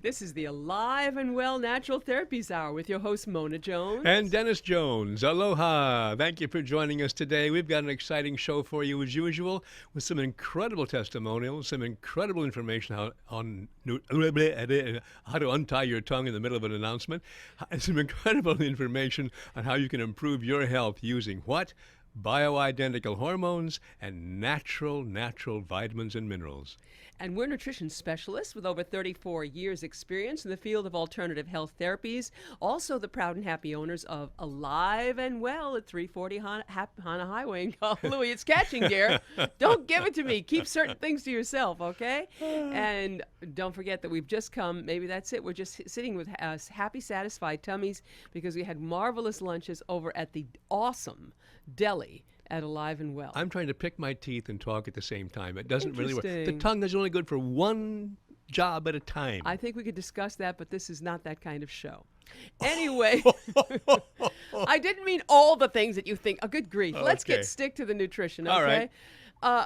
This is the Alive and Well Natural Therapies Hour with your host, Mona Jones. And Dennis Jones. Aloha. Thank you for joining us today. We've got an exciting show for you as usual with some incredible testimonials, some incredible information how to untie your tongue in the middle of an announcement, and some incredible information on how you can improve your health using what? Bioidentical hormones and natural vitamins and minerals. And we're nutrition specialists with over 34 years experience in the field of alternative health therapies. Also the proud and happy owners of Alive and Well at 340 Hana Highway in Kahului. It's catching, dear. Don't give it to me. Keep certain things to yourself, okay? And don't forget that we've just come, maybe that's it, we're just sitting with happy, satisfied tummies because we had marvelous lunches over at the awesome deli at Alive and Well. I'm trying to pick my teeth and talk at the same time. It doesn't really work. The tongue is only good for one job at a time. I think we could discuss that, but this is not that kind of show. Anyway, I didn't mean all the things that you think. Oh, good grief. Let's stick to the nutrition, okay? All right.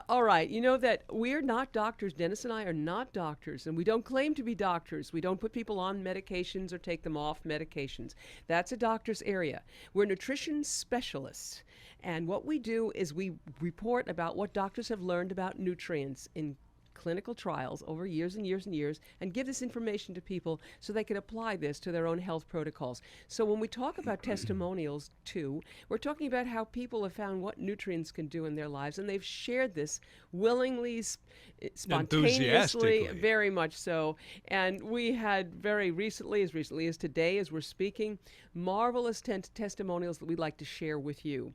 All right. You know that we're not doctors. Dennis and I are not doctors, and we don't claim to be doctors. We don't put people on medications or take them off medications. That's a doctor's area. We're nutrition specialists, and what we do is we report about what doctors have learned about nutrients in clinical trials over years and years and years, and give this information to people so they can apply this to their own health protocols. So when we talk about testimonials too, we're talking about how people have found what nutrients can do in their lives, and they've shared this willingly, spontaneously, very much so. And we had very recently as today, as we're speaking, marvelous testimonials that we'd like to share with you.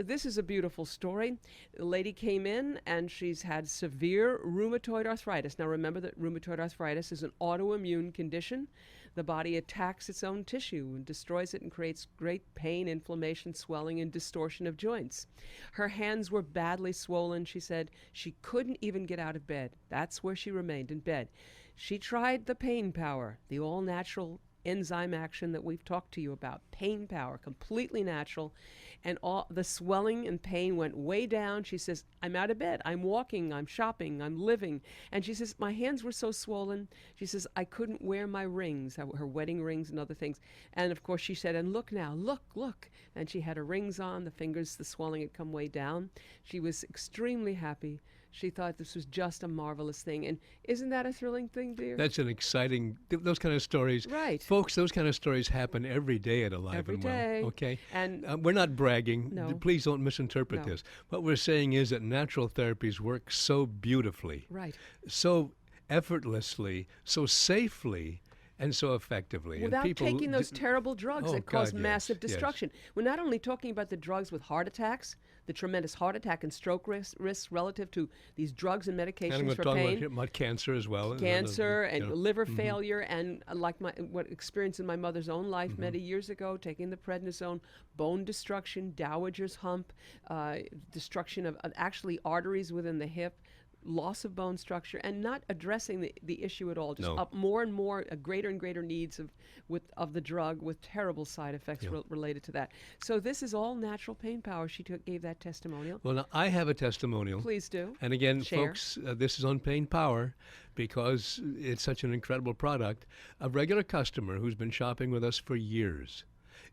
This is a beautiful story. The lady came in and she's had severe rheumatoid arthritis. Now remember that rheumatoid arthritis is an autoimmune condition. The body attacks its own tissue and destroys it and creates great pain, inflammation, swelling, and distortion of joints. Her hands were badly swollen. She said she couldn't even get out of bed. That's where she remained, in bed. She tried the Pain Power, the all-natural enzyme action that we've talked to you about. Pain Power, completely natural, and all the swelling and pain went way down. She says, I'm out of bed, I'm walking, I'm shopping, I'm living. And she says, my hands were so swollen. She says, I couldn't wear my rings, her wedding rings and other things. And of course she said, and look now, look. And she had her rings on, the fingers, the swelling had come way down. She was extremely happy. She thought this was just a marvelous thing. And isn't that a thrilling thing, dear? That's an exciting, those kind of stories. Right. Folks, those kind of stories happen every day at Alive and Well. Every day. Okay? And we're not bragging. No. Please don't misinterpret this. What we're saying is that natural therapies work so beautifully. Right. So effortlessly, so safely, and so effectively. Without and people taking those terrible drugs that cause massive yes. destruction. We're not only talking about the drugs with heart attacks, the tremendous heart attack and stroke risks relative to these drugs and medications for pain. And we're talking about cancer as well. Cancer and liver failure, and like what experience in my mother's own life many years ago, taking the prednisone, bone destruction, Dowager's hump, destruction of actually arteries within the hip, loss of bone structure, and not addressing the issue at all. Just up more and more, greater and greater needs of the drug with terrible side effects related to that. So this is all natural Pain Power. She gave that testimonial. Well, now I have a testimonial. Please do. And again, Share. folks, this is on Pain Power because it's such an incredible product. A regular customer who's been shopping with us for years.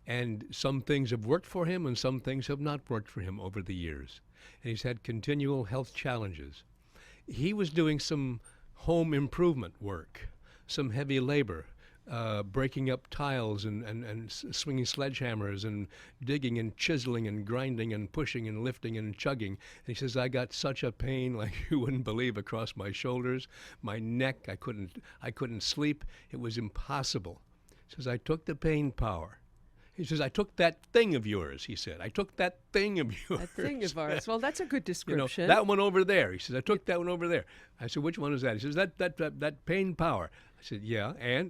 And some things have worked for him and some things have not worked for him over the years. And he's had continual health challenges. He was doing some home improvement work, some heavy labor, breaking up tiles and swinging sledgehammers and digging and chiseling and grinding and pushing and lifting and chugging. And he says, I got such a pain like you wouldn't believe across my shoulders, my neck. I couldn't sleep. It was impossible. He says, I took the Pain Power. He says, I took that thing of yours, he said. I took that thing of yours. That thing of ours. Well, that's a good description. You know, that one over there. He says, I took that one over there. I said, which one is that? He says, that Pain Power. I said, yeah, and?